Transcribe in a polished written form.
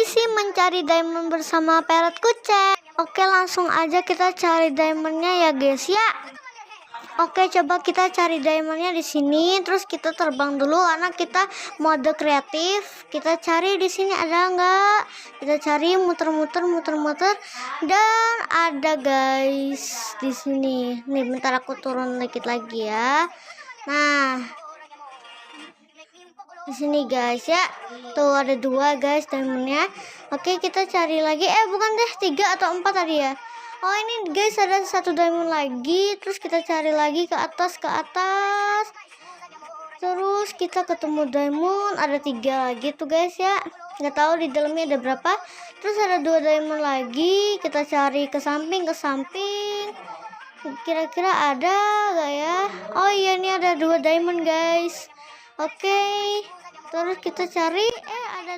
misi mencari diamond bersama Parrot Kucek. Oke, langsung aja kita cari diamondnya ya guys ya. Oke, coba kita cari diamondnya di sini. Terus kita terbang dulu karena kita mode kreatif. Kita cari di sini ada nggak? Kita cari muter-muter, muter-muter, dan ada guys di sini. Nih, bentar aku turun dikit lagi ya. Nah, di sini guys ya. Tuh ada 2 guys diamondnya. Oke, kita cari lagi. Bukan deh, 3 atau 4 tadi ya. Oh, ini guys ada 1 diamond lagi. Terus kita cari lagi ke atas, terus kita ketemu diamond, ada 3 lagi tuh guys ya. Nggak tahu di dalamnya ada berapa. Terus ada 2 diamond lagi. Kita cari ke samping, kira-kira ada gak ya? Oh iya, ini ada 2 diamond guys. Oke, terus kita cari,